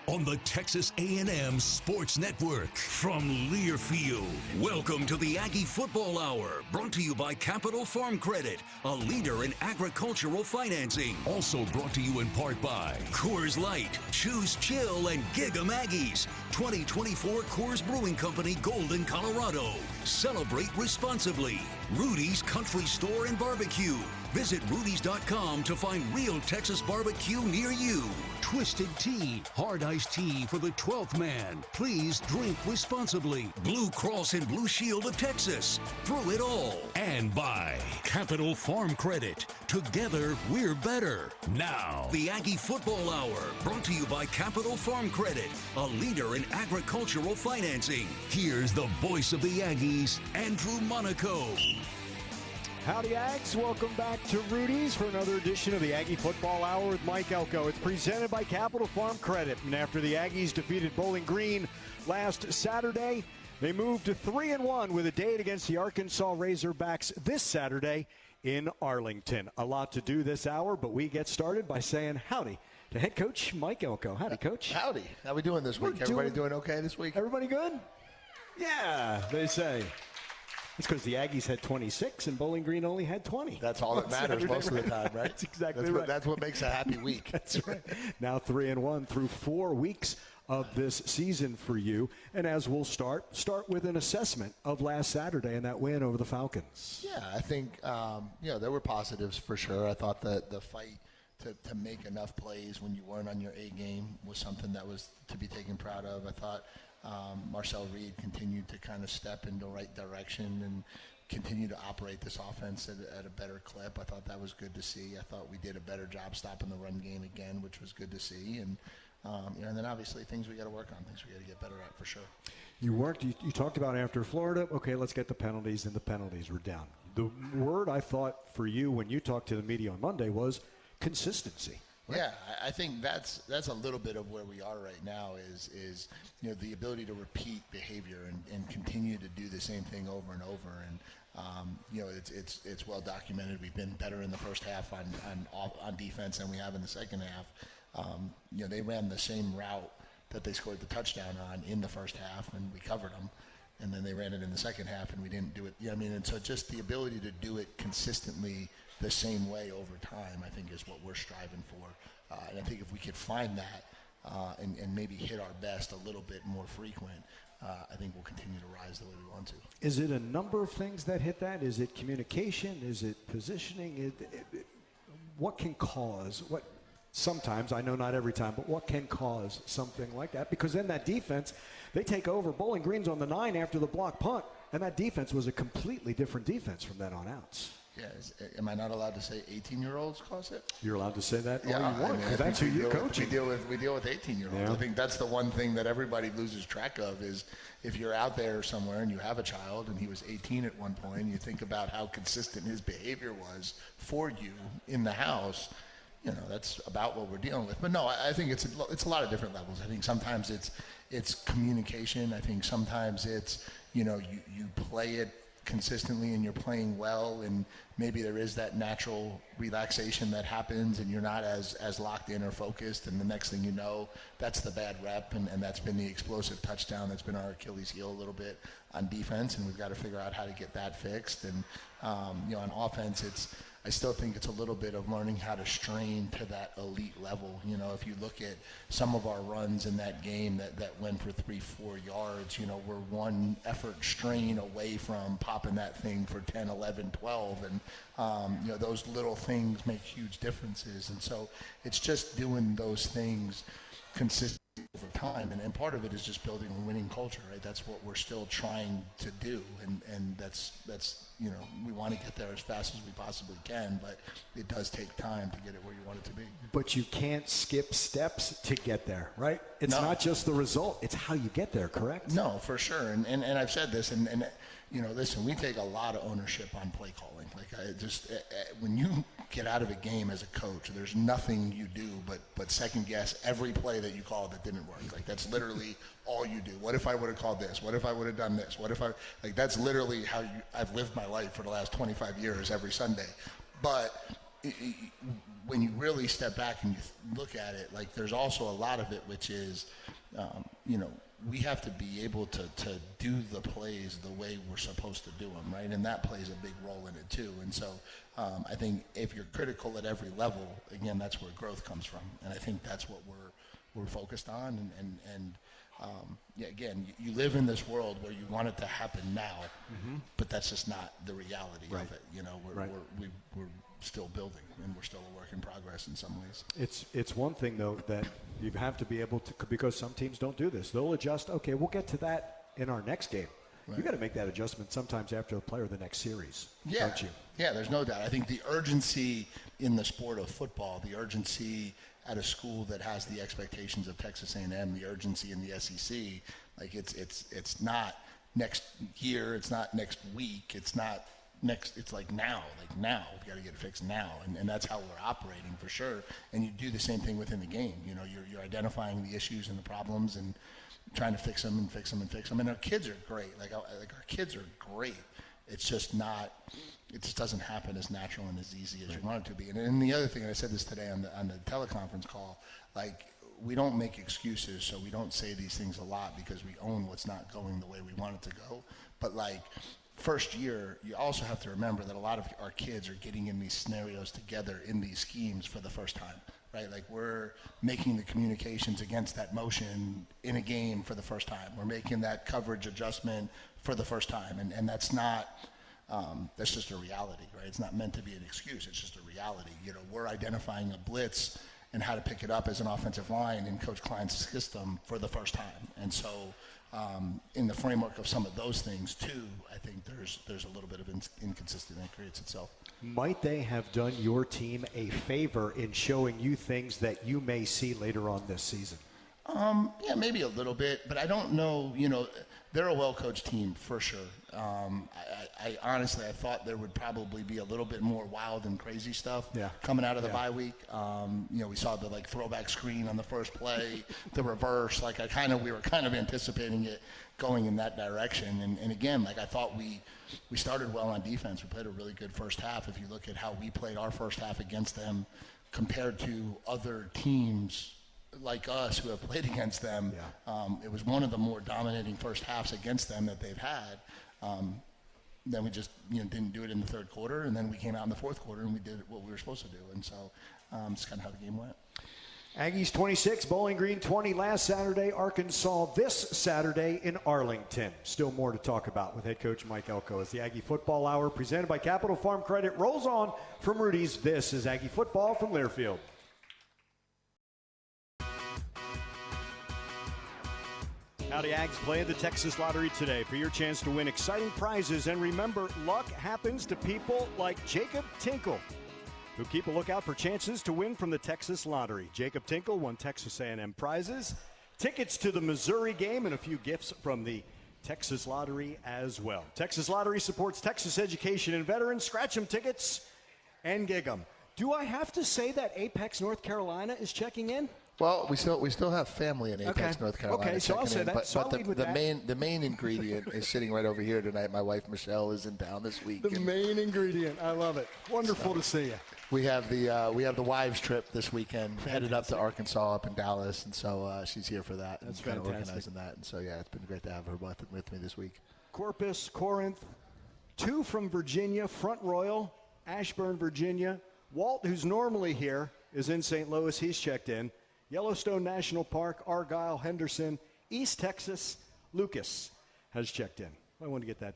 on the Texas A&M Sports Network. From Learfield, welcome to the Aggie Football Hour, brought to you by Capital Farm Credit, a leader in agricultural financing. Also brought to you in part by Coors Light, Choose Chill, and Gig 'em Aggies. 2024 Coors Brewing Company, Golden, Colorado. Celebrate responsibly. Rudy's Country Store and Barbecue. Visit Rudy's.com to find real Texas barbecue near you. Twisted Tea, hard iced tea for the 12th man. Please drink responsibly. Blue Cross and Blue Shield of Texas. Through it all. And by Capital Farm Credit. Together, we're better. Now, the Aggie Football Hour, brought to you by Capital Farm Credit, a leader in agricultural financing. Here's the voice of the Aggies, Andrew Monaco. Howdy, Ags. Welcome back to Rudy's for another edition of the Aggie Football Hour with Mike Elko. It's presented by Capital Farm Credit. And after the Aggies defeated Bowling Green last Saturday, they moved to 3-1 with a date against the Arkansas Razorbacks this Saturday in Arlington. A lot to do this hour, but we get started by saying howdy to head coach Mike Elko. Howdy, Coach. Howdy. How we doing this week? Everybody doing okay this week? Everybody good? Yeah, they say. It's because the Aggies had 26 and Bowling Green only had 20. That's all that matters most of the time, right? That's exactly right. That's what makes a happy week. That's right. Now 3-1 through 4 weeks of this season for you. And as we'll start with an assessment of last Saturday and that win over the Falcons. Yeah, I think, there were positives for sure. I thought that the fight to make enough plays when you weren't on your A game was something that was to be taken proud of. I thought Marcel Reed continued to kind of step in the right direction and continue to operate this offense at a better clip. I thought that was good to see. I thought we did a better job stopping the run game again, which was good to see. And and then obviously things we got to work on, things we got to get better at for sure. You talked about after Florida, okay, let's get the penalties, and the penalties were down. The word I thought for you when you talked to the media on Monday was consistency. Right? Yeah, I think that's a little bit of where we are right now is the ability to repeat behavior and continue to do the same thing over and over. And it's well documented. We've been better in the first half on defense than we have in the second half. They ran the same route that they scored the touchdown on in the first half, and we covered them. And then they ran it in the second half, and we didn't do it. And so just the ability to do it consistently the same way over time, I think, is what we're striving for. And I think if we could find that and maybe hit our best a little bit more frequent, I think we'll continue to rise the way we want to. Is it a number of things that hit that? Is it communication? Is it positioning? What can cause what? Sometimes, I know not every time, but what can cause something like that? Because then that defense, they take over. Bowling Green's on the 9 after the block punt, and that defense was a completely different defense from then on out. Yeah, am I not allowed to say 18-year-olds cause it? You're allowed to say that all you want, because that's who you're coaching. We deal with 18-year-olds. Yeah. I think that's the one thing that everybody loses track of is if you're out there somewhere and you have a child and he was 18 at one point, and you think about how consistent his behavior was for you in the house, that's about what we're dealing with. But no, I think it's a lot of different levels. I think sometimes it's communication. I think sometimes it's, you play it consistently and you're playing well, and maybe there is that natural relaxation that happens and you're not as locked in or focused, and the next thing you know, that's the bad rep, and that's been the explosive touchdown that's been our Achilles heel a little bit on defense, and we've got to figure out how to get that fixed. And on offense, I still think it's a little bit of learning how to strain to that elite level. If you look at some of our runs in that game that went for 3-4 yards, we're one effort strain away from popping that thing for 10, 11, 12. And, those little things make huge differences. And so it's just doing those things consistently over time, and part of it is just building a winning culture, right? That's what we're still trying to do, and that's we want to get there as fast as we possibly can, but it does take time to get it where you want it to be. But you can't skip steps to get there, right? It's not just the result, it's how you get there, correct? No, for sure, and I've said this, and listen, we take a lot of ownership on play calling. When you get out of a game as a coach, there's nothing you do but second guess every play that you call that didn't work. That's literally all you do. What if I would have called this? What if I would have done this? What if that's literally how I've lived my life for the last 25 years every Sunday. But when you really step back and you look at it, like there's also a lot of it which is, we have to be able to do the plays the way we're supposed to do them, right? And that plays a big role in it too. And so I think if you're critical at every level, again, that's where growth comes from. And I think that's what we're focused on. Again, you live in this world where you want it to happen now, but that's just not the reality of it. We're still building, and we're still a work in progress in some ways. It's one thing, though, that you have to be able to, because some teams don't do this. They'll adjust, okay, we'll get to that in our next game. Right. You got to make that adjustment sometimes after the play or the next series, don't you? Yeah, there's no doubt. I think the urgency in the sport of football, the urgency at a school that has the expectations of Texas A&M, the urgency in the SEC, like it's not next year, it's not next week, it's not next, it's like now, we've got to get it fixed now, and that's how we're operating for sure. And you do the same thing within the game. You're identifying the issues and the problems and trying to fix them. And our kids are great. Like our kids are great. It's just not. It just doesn't happen as natural and as easy as you want it to be. And the other thing, and I said this today on the teleconference call, like we don't make excuses, so we don't say these things a lot because we own what's not going the way we want it to go. But like first year, you also have to remember that a lot of our kids are getting in these scenarios together in these schemes for the first time. Right, like we're making the communications against that motion in a game for the first time. We're making that coverage adjustment for the first time, and that's not. That's just a reality, right? It's not meant to be an excuse. It's just a reality. We're identifying a blitz and how to pick it up as an offensive line in Coach Klein's system for the first time, and so. In the framework of some of those things too, I think there's a little bit of inconsistency that creates itself. Might they have done your team a favor in showing you things that you may see later on this season? Yeah, maybe a little bit, but I don't know. They're a well-coached team for sure. I honestly, I thought there would probably be a little bit more wild and crazy stuff coming out of the bye week. We saw the throwback screen on the first play, the reverse. We were kind of anticipating it going in that direction. And again, I thought we started well on defense. We played a really good first half. If you look at how we played our first half against them compared to other teams like us who have played against them, it was one of the more dominating first halves against them that they've had. Then we just didn't do it in the third quarter, and then we came out in the fourth quarter and we did what we were supposed to do. And so it's kind of how the game went. Aggies 26, Bowling Green 20 last Saturday, Arkansas this Saturday in Arlington. Still more to talk about with head coach Mike Elko as the Aggie Football Hour presented by Capital Farm Credit rolls on from Rudy's. This is Aggie Football from Learfield. Howdy, Aggies, play the Texas Lottery today for your chance to win exciting prizes. And remember, luck happens to people like Jacob Tinkle, who keep a lookout for chances to win from the Texas Lottery. Jacob Tinkle won Texas A&M prizes, tickets to the Missouri game, and a few gifts from the Texas Lottery as well. Texas Lottery supports Texas education and veterans. Scratch 'em tickets and gig 'em. Do I have to say that Apex, North Carolina is checking in? Well, we still have family in Apex, North Carolina. Okay, so I'll say that. But the main ingredient is sitting right over here tonight. My wife Michelle is in town this week. The main ingredient, I love it. Wonderful to see you. We have the wives trip this weekend. Fantastic. Headed up to Arkansas, up in Dallas, and so she's here for that. That's kind fantastic. of organizing that, and so it's been great to have her with me this week. Corpus, Corinth, 2 from Virginia, Front Royal, Ashburn, Virginia. Walt, who's normally here, is in St. Louis. He's checked in. Yellowstone National Park, Argyle, Henderson, East Texas, Lucas has checked in. I want to get that.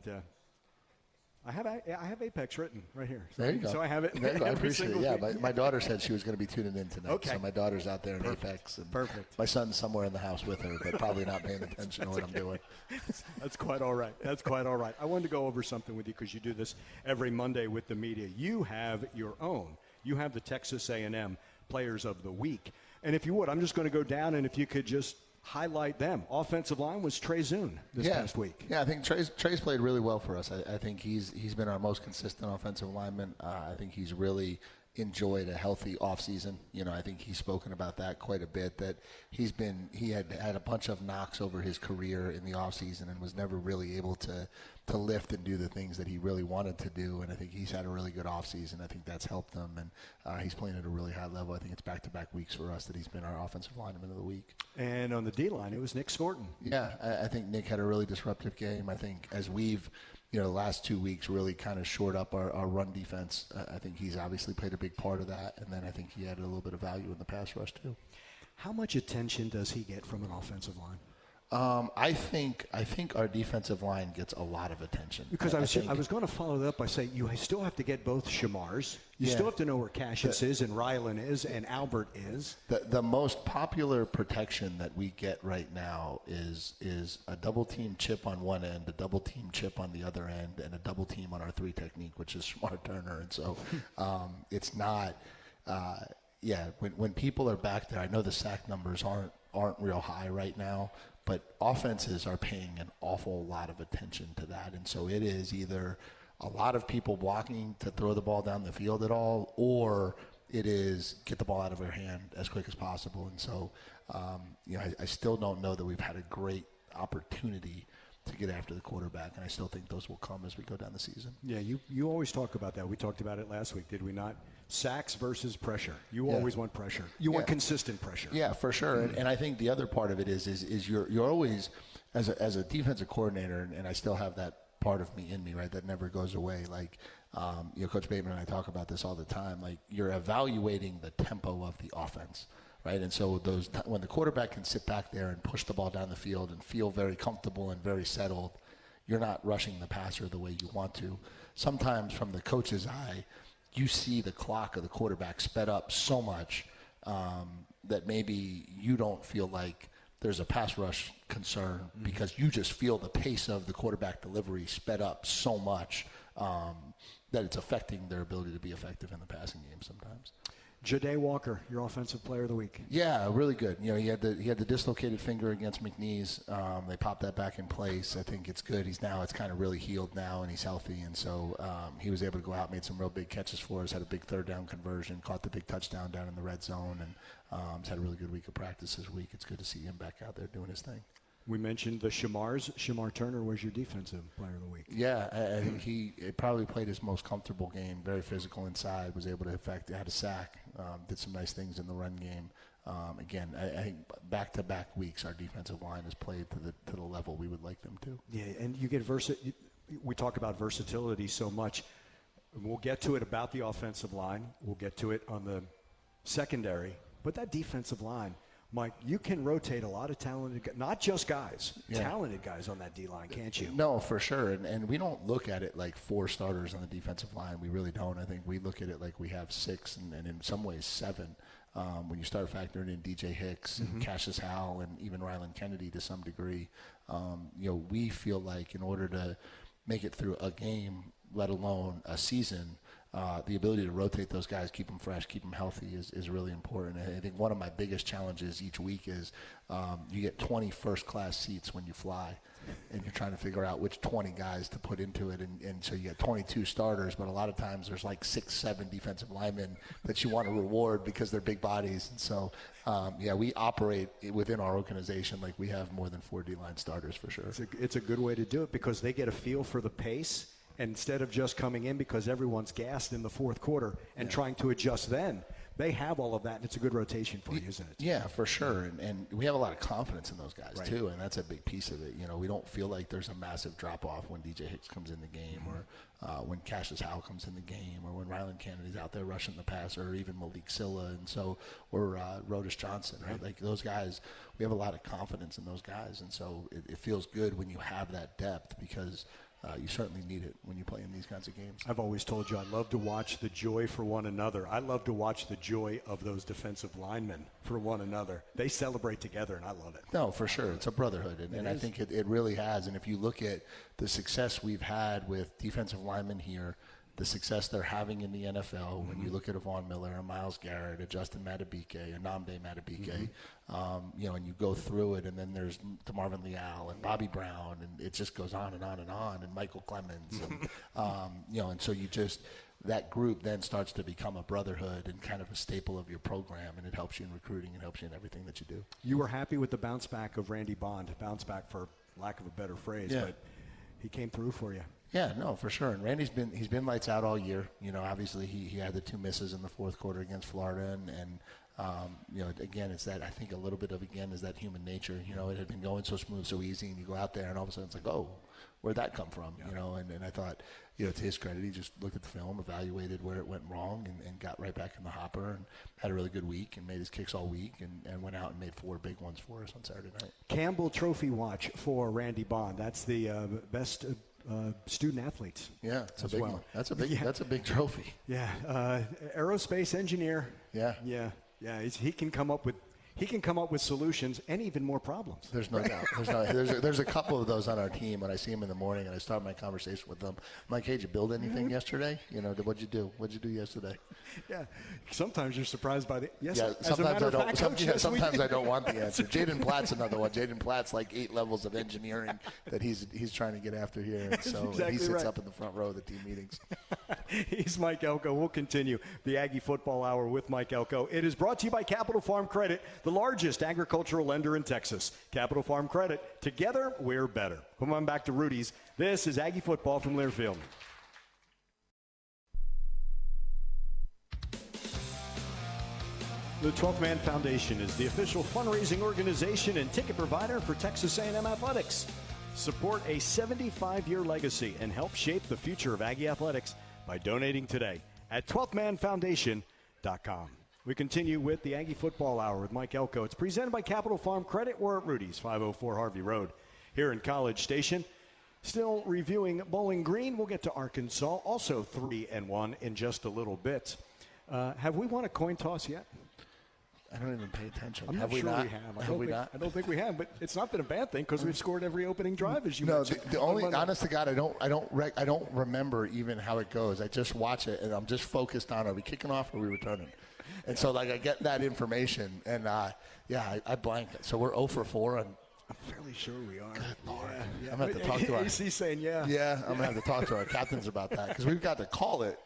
I have Apex written right here. There you go. So I have it. There you go. I appreciate it. Yeah, my daughter said she was going to be tuning in tonight. Okay. So my daughter's out there in Apex. And Perfect. My son's somewhere in the house with her, but probably not paying attention to what I'm doing. That's quite all right. That's quite all right. I wanted to go over something with you because you do this every Monday with the media. You have your own. You have the Texas A&M Players of the Week. And if you would, I'm just going to go down, and if you could just highlight them. Offensive line was Trey Zune this past week. Yeah, I think Trey's played really well for us. I think he's been our most consistent offensive lineman. I think he's really enjoyed a healthy offseason. I think he's spoken about that quite a bit, that he had a bunch of knocks over his career in the offseason and was never really able to lift and do the things that he really wanted to do. And I think he's had a really good offseason. I think that's helped him, and he's playing at a really high level. I think it's back-to-back weeks for us that he's been our offensive lineman of the week. And on the D-line, it was Nick Scorton. Yeah, I think Nick had a really disruptive game. I think as we've the last 2 weeks really kind of shored up our run defense. I think he's obviously played a big part of that, and then I think he added a little bit of value in the pass rush too. How much attention does he get from an offensive line? I think our defensive line gets a lot of attention. Because I was going to follow that up by saying you still have to get both Shamars. You still have to know where Cassius is and Rylan is and Albert is. The most popular protection that we get right now is a double team chip on one end, a double team chip on the other end, and a double team on our 3 technique, which is Shamar Turner. And so it's not. When people are back there, I know the sack numbers aren't real high right now. But offenses are paying an awful lot of attention to that. And so it is either a lot of people blocking to throw the ball down the field at all, or it is get the ball out of their hand as quick as possible. And so, I still don't know that we've had a great opportunity to get after the quarterback. And I still think those will come as we go down the season. Yeah, you always talk about that. We talked about it last week, did we not? Sacks versus pressure. You always want pressure. You want consistent pressure. Yeah, for sure. And I think the other part of it is you're always, as a defensive coordinator, and I still have that part of me in me, right, that never goes away. Like, Coach Bateman and I talk about this all the time. Like, you're evaluating the tempo of the offense, right? And so when the quarterback can sit back there and push the ball down the field and feel very comfortable and very settled, you're not rushing the passer the way you want to. Sometimes from the coach's eye, you see the clock of the quarterback sped up so much that maybe you don't feel like there's a pass rush concern because you just feel the pace of the quarterback delivery sped up so much that it's affecting their ability to be effective in the passing game sometimes. Ja'Day Walker, your offensive player of the week. Yeah, really good. He had the dislocated finger against McNeese. They popped that back in place. I think it's good. It's kind of really healed now, and he's healthy. And so he was able to go out, made some real big catches for us, had a big third down conversion, caught the big touchdown down in the red zone, and he's had a really good week of practice this week. It's good to see him back out there doing his thing. We mentioned the Shamars. Shamar Turner was your defensive player of the week. Yeah, I think he probably played his most comfortable game, very physical inside, was able to had a sack, did some nice things in the run game. Again, I think back-to-back weeks our defensive line has played to the level we would like them to. Yeah, and you get we talk about versatility so much. We'll get to it about the offensive line. We'll get to it on the secondary. But that defensive line, Mike, you can rotate a lot of talented guys, not just guys, talented guys on that D-line, can't you? No, for sure. And we don't look at it like 4 starters on the defensive line. We really don't. I think we look at it like we have 6 and in some ways 7. When you start factoring in DJ Hicks and Cassius Howell and even Rylan Kennedy to some degree, we feel like in order to make it through a game, let alone a season, the ability to rotate those guys, keep them fresh, keep them healthy is really important. And I think one of my biggest challenges each week is you get 20 first-class seats when you fly, and you're trying to figure out which 20 guys to put into it. And so you get 22 starters, but a lot of times there's like 6, 7 defensive linemen that you want to reward because they're big bodies. And so, we operate within our organization like we have more than 4 D-line starters for sure. It's a good way to do it because they get a feel for the pace. And instead of just coming in because everyone's gassed in the fourth quarter and trying to adjust then, they have all of that, and it's a good rotation for you, isn't it? Yeah, for sure. And we have a lot of confidence in those guys, too, and that's a big piece of it. We don't feel like there's a massive drop-off when DJ Hicks comes in the game or when Cassius Howell comes in the game or when Rylan Kennedy's out there rushing the passer or even Malik Silla and so or Rodis Johnson, right? Like those guys, we have a lot of confidence in those guys, and so it feels good when you have that depth because – you certainly need it when you play in these kinds of games. I've always told you I love to watch the joy for one another. I love to watch the joy of those defensive linemen for one another. They celebrate together, and I love it. No, for sure. It's a brotherhood, and I think it really has. And if you look at the success we've had with defensive linemen here, the success they're having in the NFL, when you look at a Von Miller, a Myles Garrett, a Justin Madubuike, a Nnamdi Madubuike, and you go through it, and then there's DeMarvin Leal and Bobby Brown, and it just goes on and on and on, and Michael Clemens, and and so that group then starts to become a brotherhood and kind of a staple of your program, and it helps you in recruiting and helps you in everything that you do. You were happy with the bounce back of Randy Bond, bounce back for lack of a better phrase, but he came through for you. Yeah, no, for sure. And Randy's been lights out all year. Obviously he had the 2 misses in the fourth quarter against Florida, and again, it's that, I think a little bit of, again, is that human nature. It had been going so smooth, so easy, and you go out there and all of a sudden it's like, oh, where'd that come from? And I thought, to his credit, he just looked at the film, evaluated where it went wrong, and got right back in the hopper, and had a really good week, and made his kicks all week, and went out and made 4 big ones for us on Saturday night. Campbell Trophy watch for Randy Bond. That's the best student athletes. Yeah, it's a big one. That's a big trophy. Yeah, aerospace engineer. Yeah. He can come up with solutions and even more problems. There's no doubt. There's a couple of those on our team. When I see them in the morning and I start my conversation with them, I'm like, hey, did you build anything yesterday? What'd you do? What'd you do yesterday? Yeah. Sometimes you're surprised by the yes. Yeah, sometimes I don't. Sometimes I don't want the answer. Jaden Platt's another one. Jaden Platt's like 8 levels of engineering that he's trying to get after here, and so exactly he sits right. up in the front row of the team meetings. He's Mike Elko. We'll continue the Aggie Football Hour with Mike Elko. It is brought to you by Capital Farm Credit, the largest agricultural lender in Texas. Capital Farm Credit. Together, we're better. Come on back to Rudy's. This is Aggie Football from Learfield. The 12th Man Foundation is the official fundraising organization and ticket provider for Texas A&M Athletics. Support a 75-year legacy and help shape the future of Aggie Athletics by donating today at 12thmanfoundation.com. We continue with the Aggie Football Hour with Mike Elko. It's presented by Capital Farm Credit. We're at Rudy's, 504 Harvey Road here in College Station. Still reviewing Bowling Green. We'll get to Arkansas, also 3-1 in just a little bit. Have we won a coin toss yet? I don't even pay attention. I'm have not we sure not? we have. I don't think we have, but it's not been a bad thing because we've scored every opening drive, as you mentioned. The only, honest to God, I don't remember even how it goes. I just watch it, and I'm just focused on, are we kicking off or are we returning? And so, I get that information, and, I blank it. So we're 0 for 4 on. I'm fairly sure we are. Good Lord. Yeah. I'm going to have to talk to our. AC saying, yeah. Yeah, I'm going to have to talk to our captains about that because we've got to call it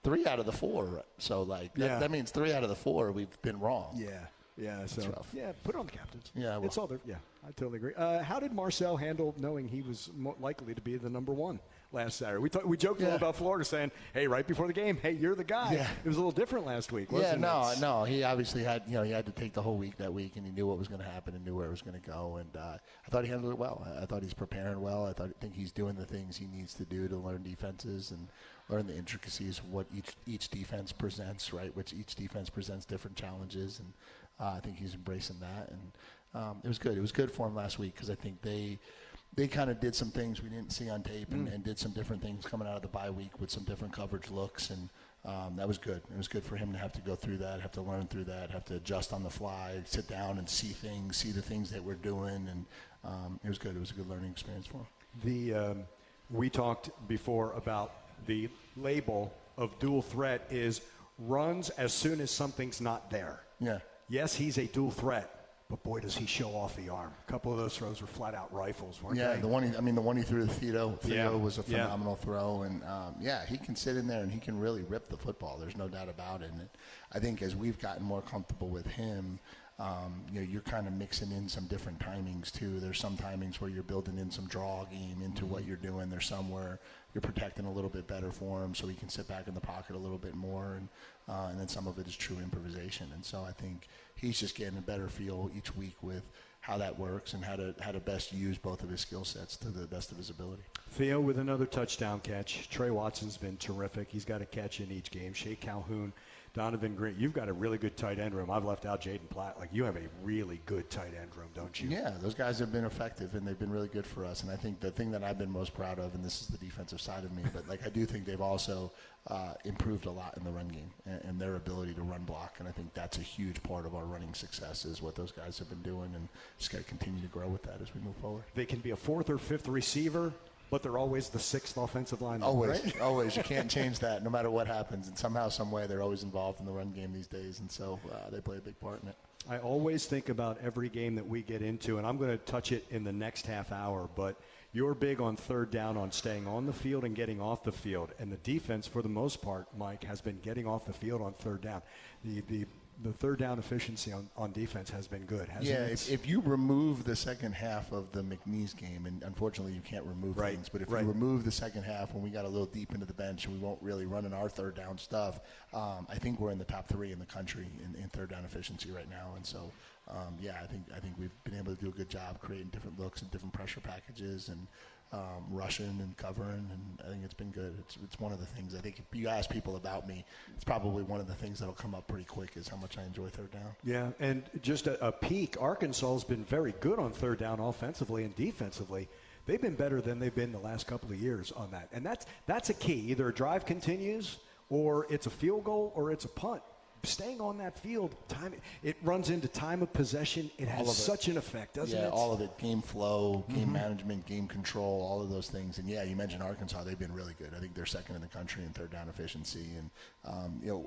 3 out of the 4. So, that means 3 out of the 4 we've been wrong. Yeah, so put it on the captains. Yeah, it's all there. Yeah, I totally agree. How did Marcel handle knowing he was likely to be the number 1 last Saturday? We joked a little about Florida, saying, "Hey, right before the game, hey, you're the guy." Yeah. It was a little different last week, wasn't it? No. He obviously had, he had to take the whole week that week, and he knew what was going to happen and knew where it was going to go. And I thought he handled it well. I thought he's preparing well. I think he's doing the things he needs to do to learn defenses and learn the intricacies of what each defense presents, right? Which each defense presents different challenges, and I think he's embracing that, and it was good. It was good for him last week because I think they kind of did some things we didn't see on tape and did some different things coming out of the bye week with some different coverage looks, and that was good. It was good for him to have to go through that, have to learn through that, have to adjust on the fly, sit down and see the things that we're doing, and it was good. It was a good learning experience for him. We talked before about the label of dual threat is runs as soon as something's not there. Yeah. Yes, he's a dual threat, but boy, does he show off the arm. A couple of those throws were flat-out rifles, weren't they? Yeah, the one he threw to Theo was a phenomenal throw, and he can sit in there and he can really rip the football. There's no doubt about it. And I think as we've gotten more comfortable with him, you're kind of mixing in some different timings too. There's some timings where you're building in some draw game into what you're doing. There's some where you're protecting a little bit better for him so he can sit back in the pocket a little bit more, and then some of it is true improvisation. And so I think he's just getting a better feel each week with how that works and how to best use both of his skill sets to the best of his ability. Theo with another touchdown catch. Trey Watson's been terrific. He's got a catch in each game. Shea Calhoun, Donovan Green. You've got a really good tight end room. I've left out Jaden Platt. You have a really good tight end room, don't you? Yeah, those guys have been effective, and they've been really good for us. And I think the thing that I've been most proud of, and this is the defensive side of me, but I do think they've also improved a lot in the run game and their ability to run block. And I think that's a huge part of our running success is what those guys have been doing, and just got to continue to grow with that as we move forward. They can be a 4th or 5th receiver, but they're always the 6th offensive lineman. Always, right? Always. You can't change that no matter what happens. And somehow, some way, they're always involved in the run game these days. And so they play a big part in it. I always think about every game that we get into, and I'm going to touch it in the next half hour, but You're big on third down, on staying on the field and getting off the field. And the defense, for the most part, Mike, has been getting off the field on third down. The third down efficiency on defense has been good, hasn't it? If you remove the second half of the McNeese game, and unfortunately you can't remove things, but if you remove the second half when we got a little deep into the bench and we won't really run in our third down stuff, I think we're in the top 3 in the country in third down efficiency right now. And so, I think we've been able to do a good job creating different looks and different pressure packages and rushing and covering, and I think it's been good. It's one of the things, I think if you ask people about me, it's probably one of the things that'll come up pretty quick is how much I enjoy third down. Yeah, and just a peek, Arkansas has been very good on third down offensively and defensively. They've been better than they've been the last couple of years on that, and that's a key. Either a drive continues, or it's a field goal, or it's a punt. Staying on that field, it runs into time of possession. It has such an effect, doesn't it? Yeah, all of it. Game flow, game management, game control, all of those things. And, you mentioned Arkansas. They've been really good. I think they're second in the country in third down efficiency. And,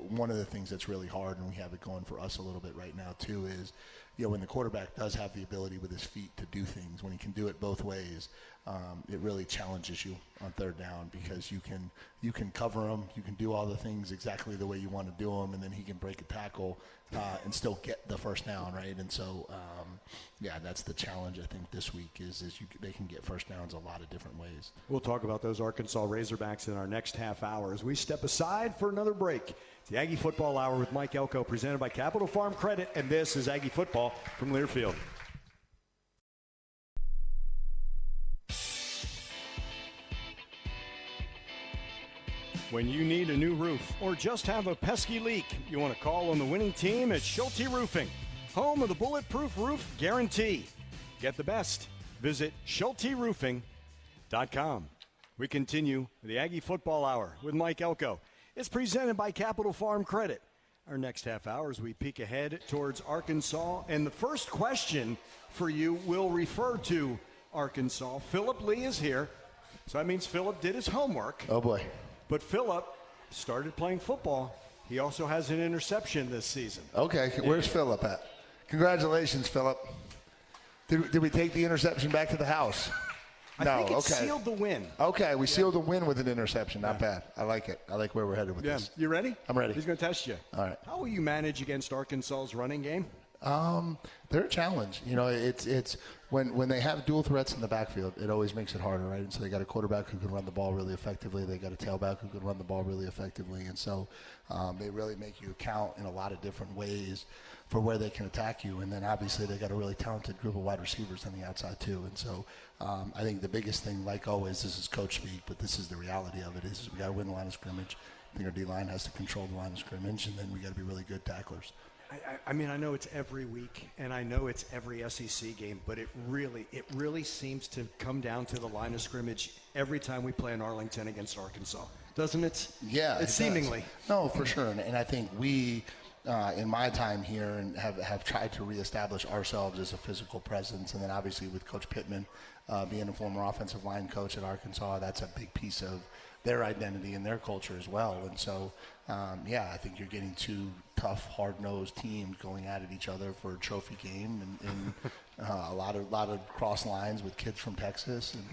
one of the things that's really hard, and we have it going for us a little bit right now too, is, when the quarterback does have the ability with his feet to do things, when he can do it both ways, it really challenges you on third down because you can cover him, you can do all the things exactly the way you want to do them, and then he can break a tackle and still get the first down, right? And so, that's the challenge I think this week is they can get first downs a lot of different ways. We'll talk about those Arkansas Razorbacks in our next half hour as we step aside for another break. It's the Aggie Football Hour with Mike Elko, presented by Capital Farm Credit, and this is Aggie Football from Learfield. When you need a new roof or just have a pesky leak, you want to call on the winning team at Schulte Roofing, home of the Bulletproof Roof Guarantee. Get the best. Visit SchulteRoofing.com. We continue the Aggie Football Hour with Mike Elko. It's presented by Capital Farm Credit. Our next half hour as we peek ahead towards Arkansas. And the first question for you will refer to Arkansas. Philip Lee is here. So that means Philip did his homework. Oh, boy. But Philip started playing football. He also has an interception this season. Okay, where's Philip at? Congratulations, Philip. Did we take the interception back to the house? I think it sealed the win. Okay, we sealed the win with an interception. Not bad. I like it. I like where we're headed with this. You ready? I'm ready. He's going to test you. All right. How will you manage against Arkansas's running game? They're a challenge. It's when they have dual threats in the backfield, it always makes it harder, right? And so they got a quarterback who can run the ball really effectively. They got a tailback who can run the ball really effectively. And so they really make you count in a lot of different ways for where they can attack you. And then obviously they got a really talented group of wide receivers on the outside too. And so I think the biggest thing, like always, this is coach speak, but this is the reality of it, is we got to win the line of scrimmage. I think our D-line has to control the line of scrimmage, and then we got to be really good tacklers. I mean, I know it's every week, and I know it's every SEC game, but it really seems to come down to the line of scrimmage every time we play in Arlington against Arkansas, doesn't it? Yeah, it's seemingly. No, for sure, and I think we, in my time here, and have tried to reestablish ourselves as a physical presence, and then obviously with Coach Pittman being a former offensive line coach at Arkansas, that's a big piece of their identity and their culture as well. And so, I think you're getting two tough, hard-nosed teams going at each other for a trophy game, and a lot of cross lines with kids from Texas, and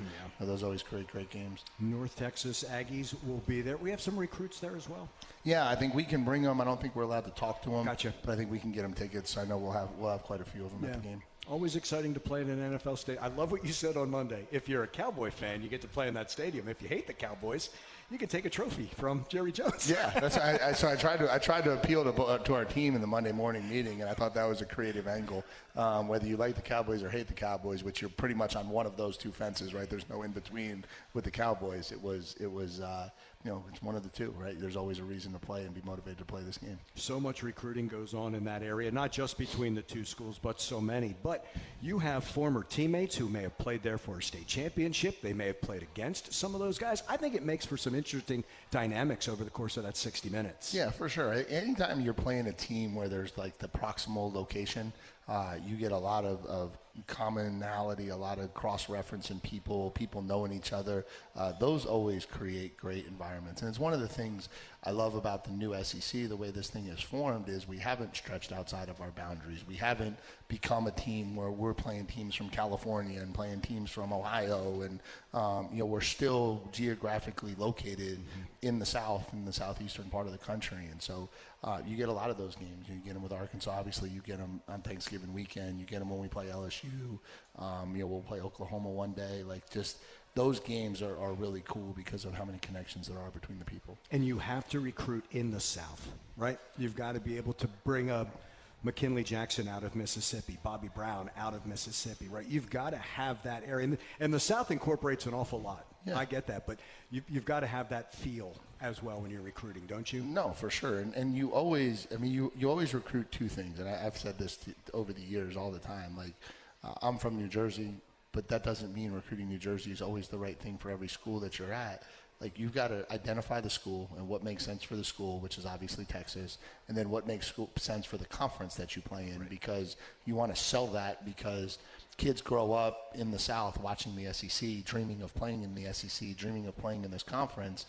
those always create great games. North Texas Aggies will be there. We have some recruits there as well. Yeah, I think we can bring them. I don't think we're allowed to talk to them. Gotcha. But I think we can get them tickets. I know we'll have quite a few of them at the game. Always exciting to play in an NFL stadium. I love what you said on Monday. If you're a Cowboy fan, you get to play in that stadium. If you hate the Cowboys, you can take a trophy from Jerry Jones. Yeah, that's so I tried to appeal to our team in the Monday morning meeting, and I thought that was a creative angle. Whether you like the Cowboys or hate the Cowboys, which you're pretty much on one of those two fences, right? There's no in between with the Cowboys. It was it's one of the two, right? There's always a reason to play and be motivated to play this game. So much recruiting goes on in that area, not just between the two schools, but so many. But you have former teammates who may have played there for a state championship. They may have played against some of those guys. I think it makes for some interesting dynamics over the course of that 60 minutes. Yeah, for sure. Anytime you're playing a team where there's like the proximal location, you get a lot of commonality, a lot of cross-reference in people knowing each other. Those always create great environments. And it's one of the things I love about the new SEC, the way this thing is formed, is we haven't stretched outside of our boundaries. We haven't become a team where we're playing teams from California and playing teams from Ohio, and we're still geographically located in the South, in the southeastern part of the country, and so you get a lot of those games. You get them with Arkansas, obviously. You get them on Thanksgiving weekend. You get them when we play LSU. We'll play Oklahoma one day. Like, just those games are really cool because of how many connections there are between the people. And you have to recruit in the South, right? You've got to be able to bring a McKinley Jackson out of Mississippi, Bobby Brown out of Mississippi, right? You've got to have that area. And the South incorporates an awful lot. Yeah. I get that. But you've got to have that feel as well when you're recruiting, don't you? No, for sure. And you always, you always recruit two things. And I've said this over the years all the time. Like, I'm from New Jersey, but that doesn't mean recruiting New Jersey is always the right thing for every school that you're at. Like, you've got to identify the school and what makes sense for the school, which is obviously Texas, and then what makes sense for the conference that you play in, right? Because you want to sell that, because kids grow up in the South watching the SEC, dreaming of playing in the SEC, dreaming of playing in this conference.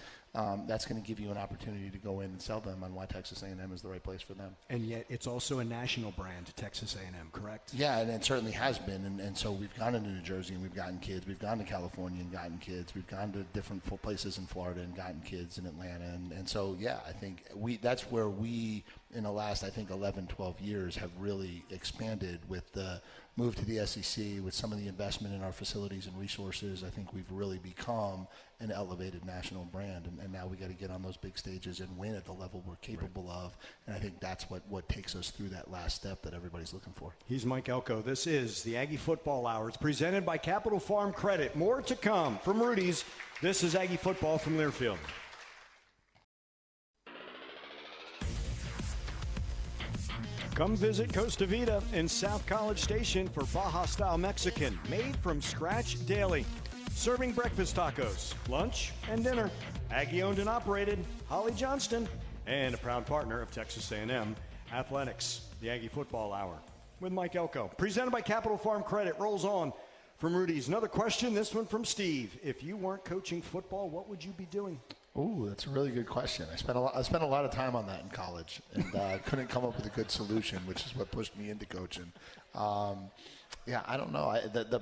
That's going to give you an opportunity to go in and sell them on why Texas A&M is the right place for them. And yet it's also a national brand, Texas A&M, correct? Yeah, and it certainly has been. And so we've gone into New Jersey and we've gotten kids. We've gone to California and gotten kids. We've gone to different places in Florida and gotten kids in Atlanta. And so, yeah, I think that's where we, in the last, I think, 11, 12 years, have really expanded with the move to the SEC, with some of the investment in our facilities and resources. I think we've really become an elevated national brand, and now we got to get on those big stages and win at the level we're capable of, and I think that's what takes us through that last step that everybody's looking for. He's Mike Elko. This is the Aggie Football Hour. It's presented by Capital Farm Credit. More to come from Rudy's. This is Aggie Football from Learfield. Come visit Costa Vida in South College Station for Baja-style Mexican, made from scratch daily. Serving breakfast tacos, lunch, and dinner. Aggie-owned and operated, Holly Johnston, and a proud partner of Texas A&M Athletics. The Aggie Football Hour with Mike Elko. Presented by Capital Farm Credit. Rolls on from Rudy's. Another question, this one from Steve. If you weren't coaching football, what would you be doing? Oh, that's a really good question. I spent a lot of time on that in college, and couldn't come up with a good solution, which is what pushed me into coaching. Yeah, I don't know.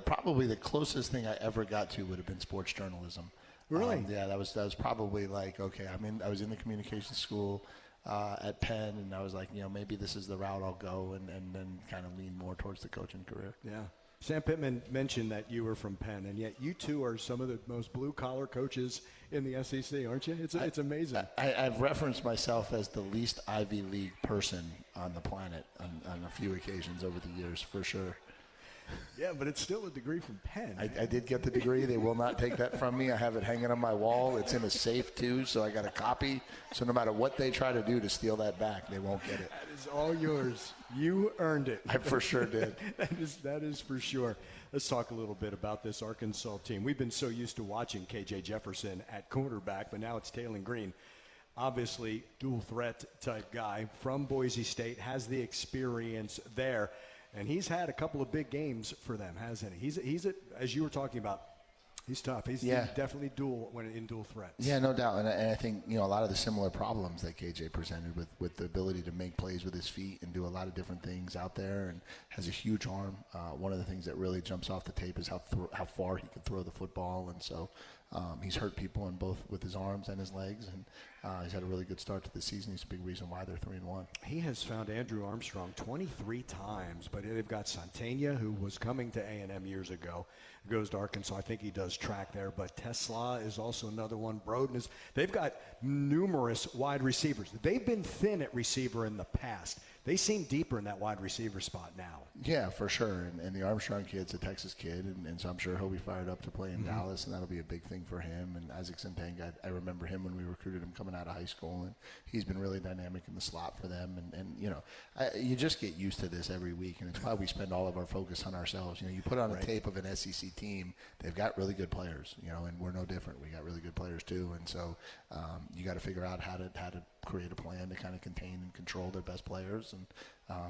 Probably the closest thing I ever got to would have been sports journalism. Really? Yeah, that was probably like, okay, I was in the communications school at Penn, and I was like, maybe this is the route I'll go, and then kind of lean more towards the coaching career. Yeah. Sam Pittman mentioned that you were from Penn, and yet you two are some of the most blue-collar coaches in the SEC, aren't you? It's amazing. I've referenced myself as the least Ivy League person on the planet on a few occasions over the years, for sure. Yeah, but it's still a degree from Penn. I did get the degree. They will not take that from me. I have it hanging on my wall. It's in a safe, too, so I got a copy. So no matter what they try to do to steal that back, they won't get it. That is all yours. You earned it. I for sure did. That is for sure. Let's talk a little bit about this Arkansas team. We've been so used to watching K.J. Jefferson at quarterback, but now it's Taylon Green. Obviously, dual threat type guy from Boise State, has the experience there. And he's had a couple of big games for them, hasn't he? He's as you were talking about, he's tough. He's definitely in dual threats. Yeah, no doubt. And I think, a lot of the similar problems that KJ presented with the ability to make plays with his feet and do a lot of different things out there, and has a huge arm. One of the things that really jumps off the tape is how far he can throw the football. And so he's hurt people in both with his arms and his legs, and he's had a really good start to the season. He's a big reason why they're 3-1. He has found Andrew Armstrong 23 times, but they've got Santana, who was coming to A&M years ago, goes to Arkansas. I think he does track there, but Tesla is also another one. Broden is. They've got numerous wide receivers. They've been thin at receiver in the past. They seem deeper in that wide receiver spot now. Yeah, for sure. And the Armstrong kid's a Texas kid, and so I'm sure he'll be fired up to play in Dallas, and that'll be a big thing for him. And Isaac Santana, I remember him when we recruited him coming out of high school, and he's been really dynamic in the slot for them. And you just get used to this every week, and it's why we spend all of our focus on ourselves. You put on a tape of an SEC team, they've got really good players, and we're no different. We got really good players too, and so you got to figure out how to create a plan to kind of contain and control their best players, and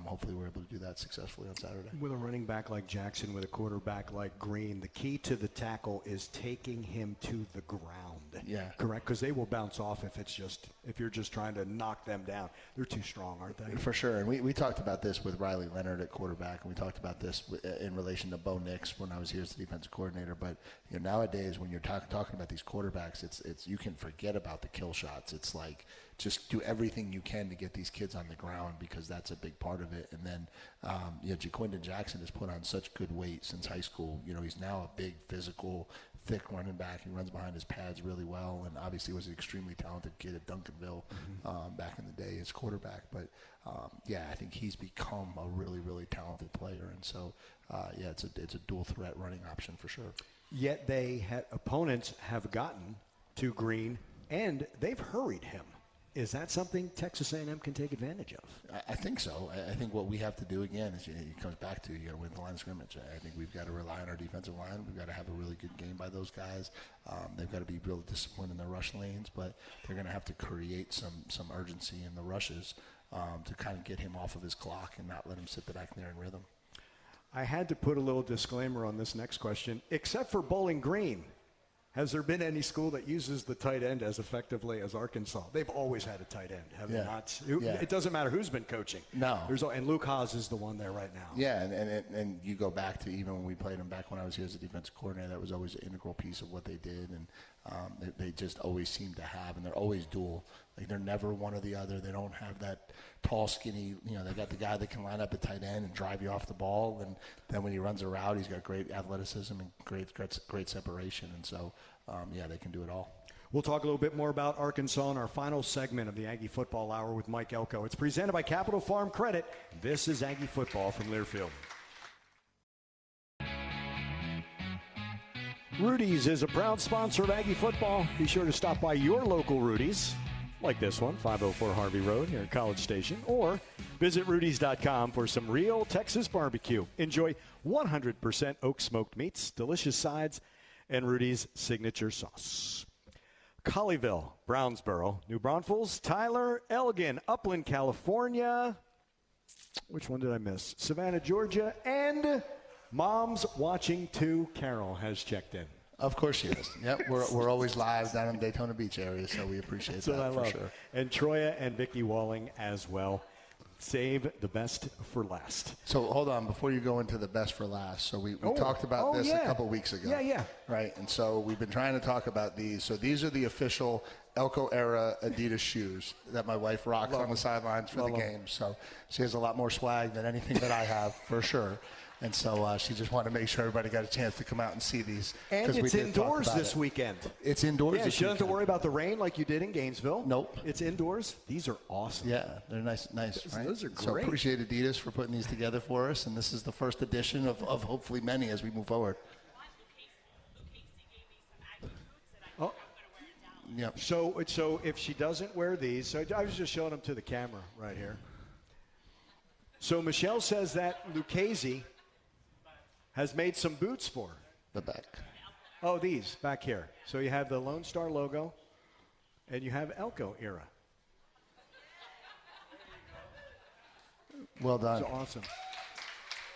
hopefully we're able to do that successfully on Saturday. With a running back like Jackson, with a quarterback like Green, the key to the tackle is taking him to the ground. Yeah. Correct, because they will bounce off if you're just trying to knock them down. They're too strong, aren't they? For sure. And we talked about this with Riley Leonard at quarterback, and we talked about this in relation to Bo Nix when I was here as the defensive coordinator. But nowadays, when you're talking about these quarterbacks, it's you can forget about the kill shots. It's like just do everything you can to get these kids on the ground, because that's a big part of it. And then Jaquindon Jackson has put on such good weight since high school. He's now a big, physical, thick running back. He runs behind his pads really well, and obviously was an extremely talented kid at Duncanville back in the day as quarterback. But I think he's become a really, really talented player, and so it's a dual threat running option for sure. Yet opponents have gotten to Green, and they've hurried him. Is that something Texas A&M can take advantage of? I think so. I think what we have to do, again, is it comes back to you got to win the line of scrimmage. I think we've got to rely on our defensive line. We've got to have a really good game by those guys. They've got to be real disciplined in their rush lanes, but they're going to have to create some urgency in the rushes to kind of get him off of his clock and not let him sit back there in rhythm. I had to put a little disclaimer on this next question. Except for Bowling Green, has there been any school that uses the tight end as effectively as Arkansas? They've always had a tight end, have they not? It doesn't matter who's been coaching. No. And Luke Haas is the one there right now. Yeah, and you go back to even when we played them back when I was here as a defensive coordinator, that was always an integral piece of what they did, and they just always seem to have, and they're always dual. Like, they're never one or the other. They don't have that tall, skinny, they got the guy that can line up at tight end and drive you off the ball, and then when he runs a route, he's got great athleticism and great separation, and so, they can do it all. We'll talk a little bit more about Arkansas in our final segment of the Aggie Football Hour with Mike Elko. It's presented by Capital Farm Credit. This is Aggie Football from Learfield. Rudy's is a proud sponsor of Aggie Football. Be sure to stop by your local Rudy's, like this one, 504 Harvey Road here at College Station, or visit Rudy's.com for some real Texas barbecue. Enjoy 100% oak smoked meats, delicious sides, and Rudy's signature sauce. Colleyville, Brownsboro, New Braunfels, Tyler, Elgin, Upland, California. Which one did I miss? Savannah, Georgia, and Mom's Watching Too. Carol has checked in. Of course she is. Yep, we're always live down in the Daytona Beach area, so we appreciate that for sure. And Troya and Vicky Walling as well. Save the best for last. So hold on, before you go into the best for last. So we talked about this a couple weeks ago. Yeah. Right, and so we've been trying to talk about these. So these are the official Elko era Adidas shoes that my wife rocks on the sidelines for the game. So she has a lot more swag than anything that I have, for sure. And so she just wanted to make sure everybody got a chance to come out and see these. And it's indoors this weekend. It's indoors this weekend. You don't have to worry about the rain like you did in Gainesville. Nope. It's indoors. These are awesome. Yeah, they're nice, right? Those are great. So appreciate Adidas for putting these together for us. And this is the first edition of hopefully many as we move forward. Oh. Yeah. So if she doesn't wear these, so I was just showing them to the camera right here. So Michelle says that Lucchese has made some boots for her. The back. Oh, these back here. So you have the Lone Star logo, and you have Elko era. Well done. That's awesome.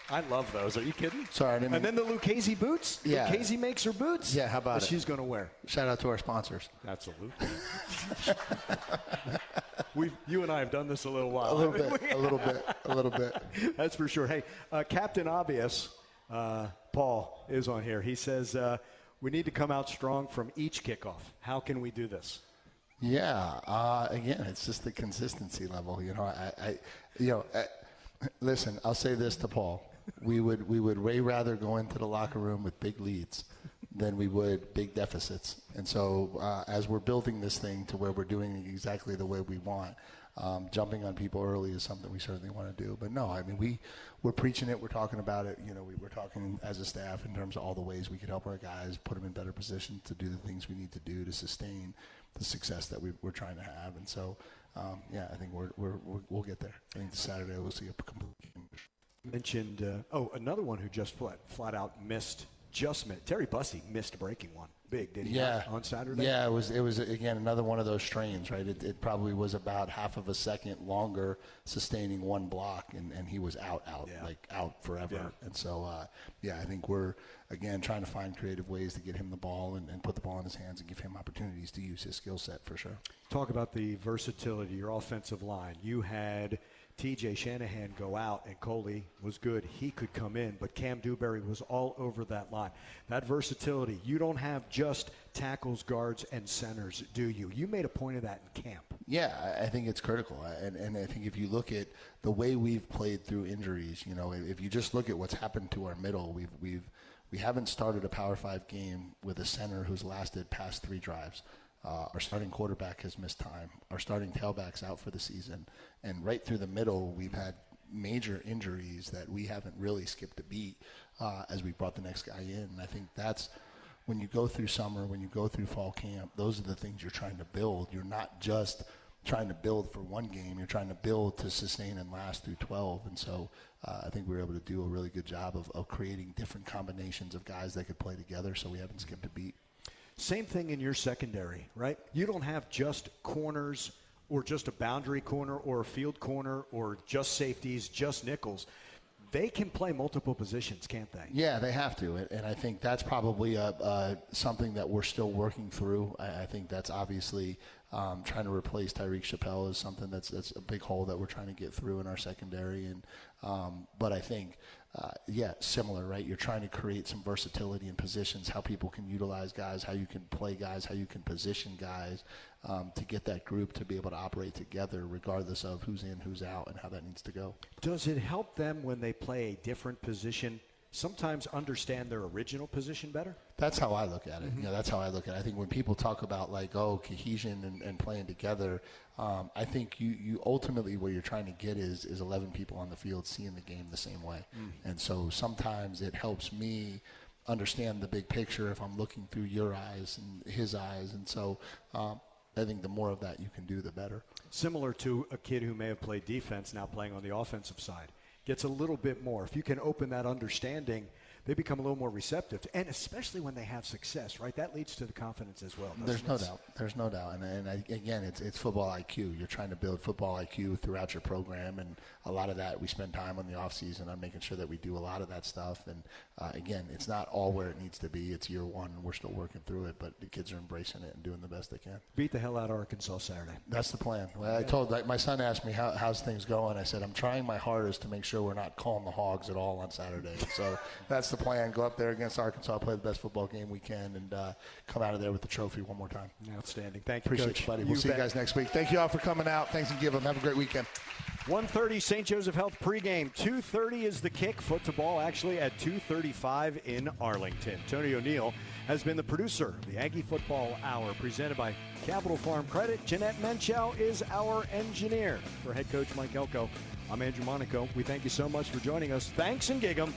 I love those. Are you kidding? Sorry, I didn't. And then the Lucchese boots. Yeah. Lucchese makes her boots. Yeah, how about that it? She's going to wear. Shout out to our sponsors. Absolutely. You and I have done this a little while. A little bit. That's for sure. Hey, Captain Obvious, Paul, is on here. He says we need to come out strong from each kickoff. How can we do this? Yeah. Again, it's just the consistency level. Listen, I'll say this to Paul. We would way rather go into the locker room with big leads than we would big deficits. And so as we're building this thing to where we're doing it exactly the way we want, jumping on people early is something we certainly want to do. But no, I mean, we're preaching it. We're talking about it. We're talking as a staff in terms of all the ways we could help our guys, put them in better position to do the things we need to do to sustain the success that we're trying to have. And so, I think we'll get there. I think this Saturday we'll see a complete game. Mentioned another one who just flat out missed Terry Bussey missed a breaking one. Big, did he? Yeah. On Saturday? Yeah, it was again another one of those strains, right? It probably was about half of a second longer sustaining one block, and he was out, like out forever. Yeah. And so, I think we're, again, trying to find creative ways to get him the ball and put the ball in his hands and give him opportunities to use his skill set for sure. Talk about the versatility, your offensive line. You had T.J. Shanahan go out, and Coley was good. He could come in, but Cam Dewberry was all over that line. That versatility, you don't have just tackles, guards, and centers, do you? You made a point of that in camp. Yeah, I think it's critical. And I think if you look at the way we've played through injuries, if you just look at what's happened to our middle, we haven't started a Power 5 game with a center who's lasted past 3 drives. Our starting quarterback has missed time. Our starting tailback's out for the season. And right through the middle, we've had major injuries that we haven't really skipped a beat as we brought the next guy in. And I think that's when you go through summer, when you go through fall camp, those are the things you're trying to build. You're not just trying to build for one game. You're trying to build to sustain and last through 12. And so I think we were able to do a really good job of creating different combinations of guys that could play together, so we haven't skipped a beat. Same thing in your secondary, right? You don't have just corners or just a boundary corner or a field corner or just safeties, just nickels. They can play multiple positions, can't they? Yeah, they have to, and I think that's probably something that we're still working through. I think that's obviously trying to replace Tyreek Chappelle is something that's a big hole that we're trying to get through in our secondary. And but I think, similar, right? You're trying to create some versatility in positions, how people can utilize guys, how you can play guys, how you can position guys to get that group to be able to operate together regardless of who's in, who's out, and how that needs to go. Does it help them when they play a different position sometimes understand their original position better? That's how I look at it. Mm-hmm. That's how I look at it. I think when people talk about cohesion and playing together, I think you ultimately what you're trying to get is 11 people on the field seeing the game the same way. And so sometimes it helps me understand the big picture if I'm looking through your eyes and his eyes. And so I think the more of that you can do, the better. Similar to a kid who may have played defense now playing on the offensive side. Gets a little bit more. If you can open that understanding, they become a little more receptive, and especially when they have success, right? That leads to the confidence as well. There's no doubt. There's no doubt. And again, it's football IQ. You're trying to build football IQ throughout your program, and a lot of that we spend time on the off season on making sure that we do a lot of that stuff. And again, it's not all where it needs to be. It's year one, and we're still working through it, but the kids are embracing it and doing the best they can. Beat the hell out of Arkansas Saturday. That's the plan. Well, I told my son asked me how's things going. I said I'm trying my hardest to make sure we're not calling the hogs at all on Saturday. So that's the plan. Go up there against Arkansas, play the best football game we can, and come out of there with the trophy one more time. Outstanding. Thank you, Appreciate Coach. you, buddy. We'll see you guys next week. Thank you all for coming out. Thanks and give them. Have a great weekend. 1:30 St. Joseph Health pregame. 2:30 is the kick. Foot to ball actually at 2:35 in Arlington. Tony O'Neill has been the producer of the Aggie Football Hour, presented by Capital Farm Credit. Jeanette Menchow is our engineer. For head coach Mike Elko, I'm Andrew Monaco. We thank you so much for joining us. Thanks and gig 'em.